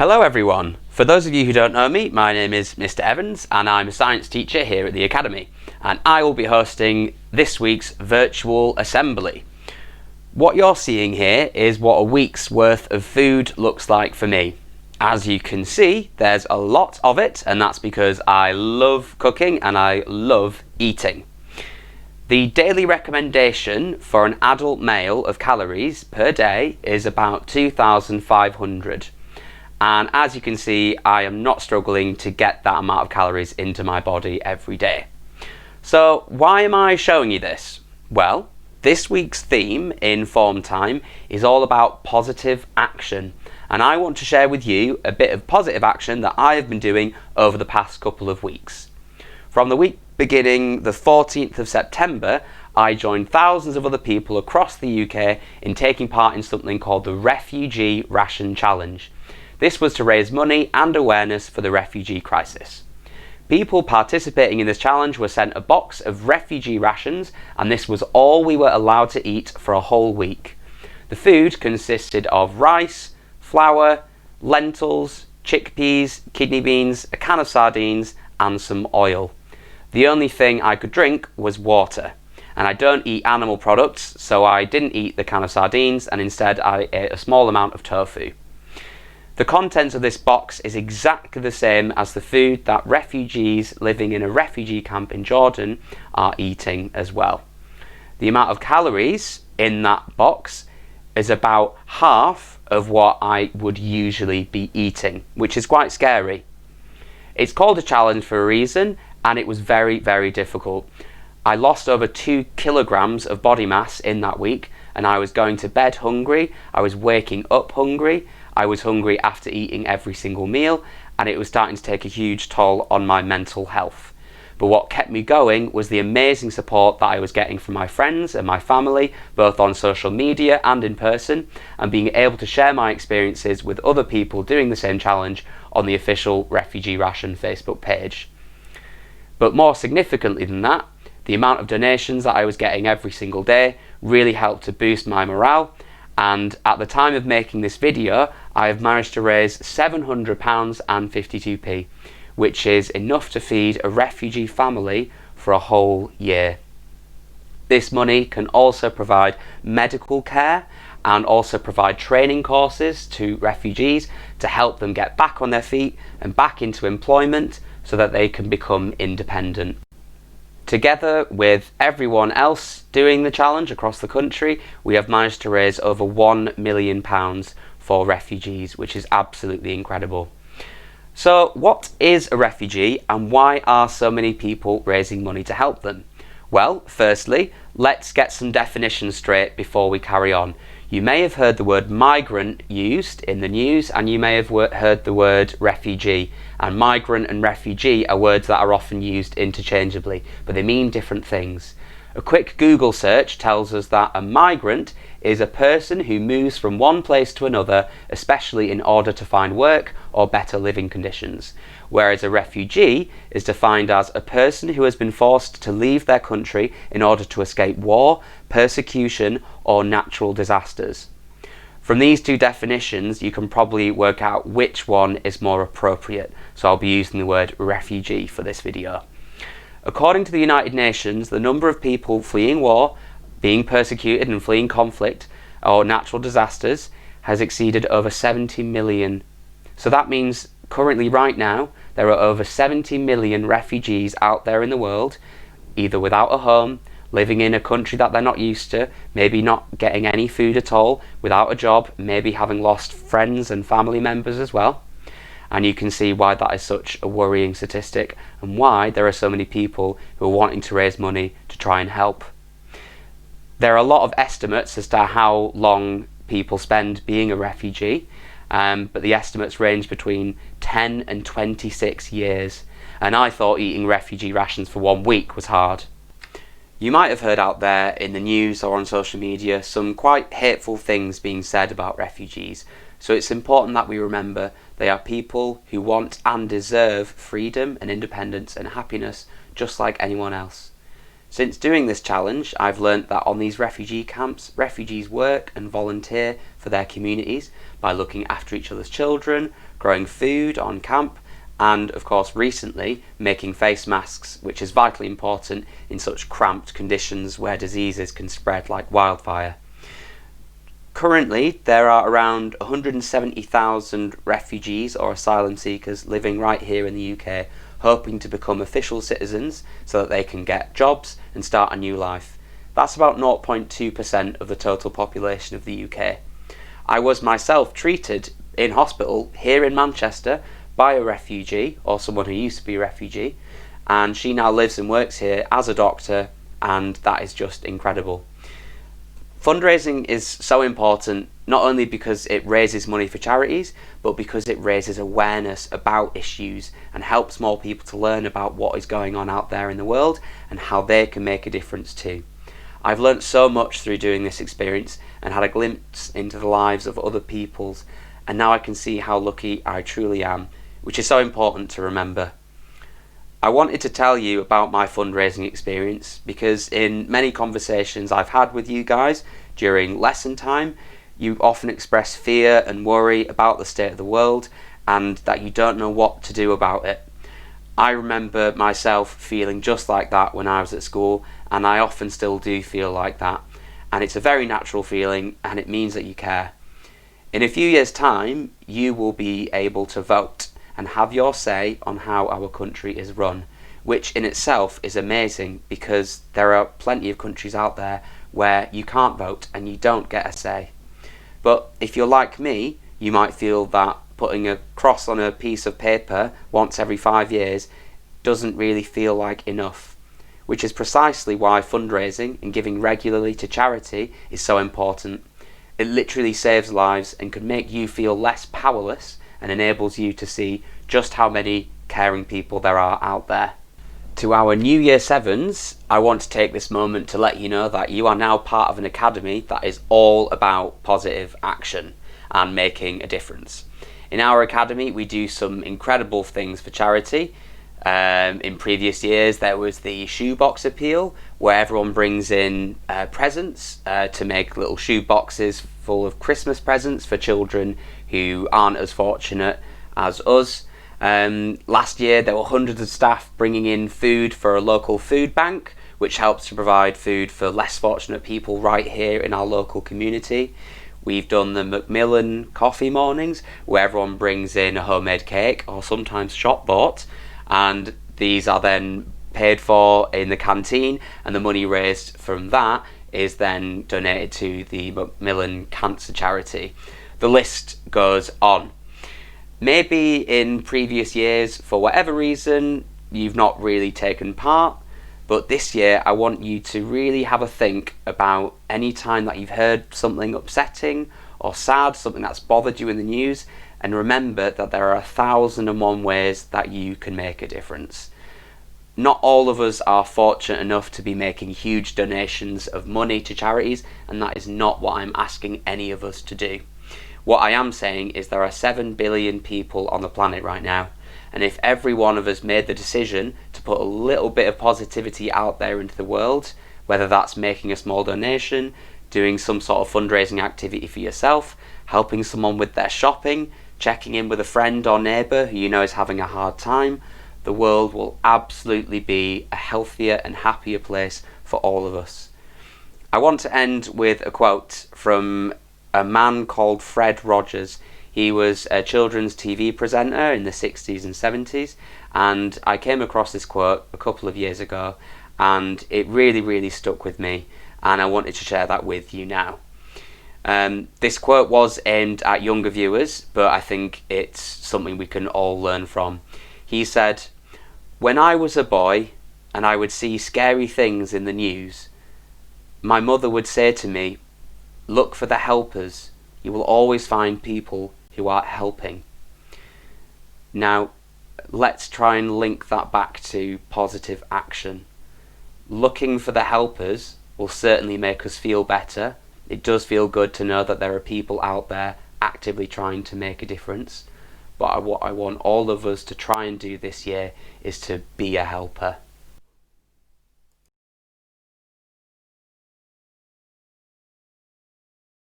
Hello everyone. For those of you who don't know me, my name is Mr. Evans and I'm a science teacher here at the Academy, and I will be hosting this week's virtual assembly. What you're seeing here is what a week's worth of food looks like for me. As you can see, there's a lot of it, and that's because I love cooking and I love eating. The daily recommendation for an adult male of calories per day is about 2,500. And as you can see, I am not struggling to get that amount of calories into my body every day. So why am I showing you this? Well, this week's theme in Form Time is all about positive action. And I want to share with you a bit of positive action that I have been doing over the past couple of weeks. From the week beginning the 14th of September, I joined thousands of other people across the UK in taking part in something called the Refugee Ration Challenge. This was to raise money and awareness for the refugee crisis. People participating in this challenge were sent a box of refugee rations, and this was all we were allowed to eat for a whole week. The food consisted of rice, flour, lentils, chickpeas, kidney beans, a can of sardines, and some oil. The only thing I could drink was water, and I don't eat animal products, so I didn't eat the can of sardines, and instead I ate a small amount of tofu. The contents of this box is exactly the same as the food that refugees living in a refugee camp in Jordan are eating as well. The amount of calories in that box is about half of what I would usually be eating, which is quite scary. It's called a challenge for a reason, and it was very, very difficult. I lost over 2 kilograms of body mass in that week, and I was going to bed hungry, I was waking up hungry, I was hungry after eating every single meal, and it was starting to take a huge toll on my mental health. But what kept me going was the amazing support that I was getting from my friends and my family, both on social media and in person, and being able to share my experiences with other people doing the same challenge on the official Refugee Ration Facebook page. But more significantly than that, the amount of donations that I was getting every single day really helped to boost my morale, and at the time of making this video, I have managed to raise £700 and 52p, which is enough to feed a refugee family for a whole year. This money can also provide medical care and also provide training courses to refugees to help them get back on their feet and back into employment so that they can become independent. Together with everyone else doing the challenge across the country, we have managed to raise over £1 million for refugees, which is absolutely incredible. So what is a refugee, and why are so many people raising money to help them? Well, firstly, let's get some definitions straight before we carry on. You may have heard the word migrant used in the news, and you may have heard the word refugee. And migrant and refugee are words that are often used interchangeably, but they mean different things. A quick Google search tells us that a migrant is a person who moves from one place to another, especially in order to find work or better living conditions. Whereas a refugee is defined as a person who has been forced to leave their country in order to escape war, persecution, or natural disasters. From these two definitions, you can probably work out which one is more appropriate, so I'll be using the word refugee for this video. According to the United Nations, the number of people fleeing war, being persecuted and fleeing conflict or natural disasters has exceeded over 70 million. So that means currently right now there are over 70 million refugees out there in the world, either without a home, living in a country that they're not used to, maybe not getting any food at all, without a job, maybe having lost friends and family members as well. And you can see why that is such a worrying statistic and why there are so many people who are wanting to raise money to try and help. There are a lot of estimates as to how long people spend being a refugee, but the estimates range between 10 and 26 years. And I thought eating refugee rations for 1 week was hard. You might have heard out there in the news or on social media some quite hateful things being said about refugees, so it's important that we remember they are people who want and deserve freedom and independence and happiness just like anyone else. Since doing this challenge, I've learnt that on these refugee camps, refugees work and volunteer for their communities by looking after each other's children, growing food on camp, and of course recently making face masks, which is vitally important in such cramped conditions where diseases can spread like wildfire. Currently, there are around 170,000 refugees or asylum seekers living right here in the UK, hoping to become official citizens so that they can get jobs and start a new life. That's about 0.2% of the total population of the UK. I was myself treated in hospital here in Manchester by a refugee, or someone who used to be a refugee, and she now lives and works here as a doctor, and that is just incredible. Fundraising is so important, not only because it raises money for charities, but because it raises awareness about issues and helps more people to learn about what is going on out there in the world and how they can make a difference too. I've learnt so much through doing this experience and had a glimpse into the lives of other people's, and now I can see how lucky I truly am, which is so important to remember. I wanted to tell you about my fundraising experience because in many conversations I've had with you guys during lesson time, you often express fear and worry about the state of the world and that you don't know what to do about it. I remember myself feeling just like that when I was at school, and I often still do feel like that. And it's a very natural feeling, and it means that you care. In a few years' time, you will be able to vote and have your say on how our country is run, which in itself is amazing because there are plenty of countries out there where you can't vote and you don't get a say. But if you're like me, you might feel that putting a cross on a piece of paper once every 5 years doesn't really feel like enough, which is precisely why fundraising and giving regularly to charity is so important. It literally saves lives and can make you feel less powerless and enables you to see just how many caring people there are out there. To our new Year 7s, I want to take this moment to let you know that you are now part of an academy that is all about positive action and making a difference. In our academy, we do some incredible things for charity. In previous years, there was the shoebox appeal, where everyone brings in presents to make little shoe boxes full of Christmas presents for children who aren't as fortunate as us. Last year, there were hundreds of staff bringing in food for a local food bank, which helps to provide food for less fortunate people right here in our local community. We've done the Macmillan coffee mornings, where everyone brings in a homemade cake, or sometimes shop bought, and these are then paid for in the canteen, and the money raised from that is then donated to the Macmillan Cancer Charity. The list goes on. Maybe in previous years, for whatever reason, you've not really taken part, but this year I want you to really have a think about any time that you've heard something upsetting or sad, something that's bothered you in the news, and remember that there are 1,001 ways that you can make a difference. Not all of us are fortunate enough to be making huge donations of money to charities, and that is not what I'm asking any of us to do. What I am saying is there are 7 billion people on the planet right now, and if every one of us made the decision to put a little bit of positivity out there into the world, whether that's making a small donation, doing some sort of fundraising activity for yourself, helping someone with their shopping, checking in with a friend or neighbour who you know is having a hard time, the world will absolutely be a healthier and happier place for all of us. I want to end with a quote from a man called Fred Rogers. He was a children's TV presenter in the 60s and 70s, and I came across this quote a couple of years ago, and it really stuck with me, and I wanted to share that with you now. This quote was aimed at younger viewers, but I think it's something we can all learn from. He said, "When I was a boy and I would see scary things in the news, my mother would say to me, 'Look for the helpers. You will always find people who are helping.'" Now, let's try and link that back to positive action. Looking for the helpers will certainly make us feel better. It does feel good to know that there are people out there actively trying to make a difference. But what I want all of us to try and do this year is to be a helper.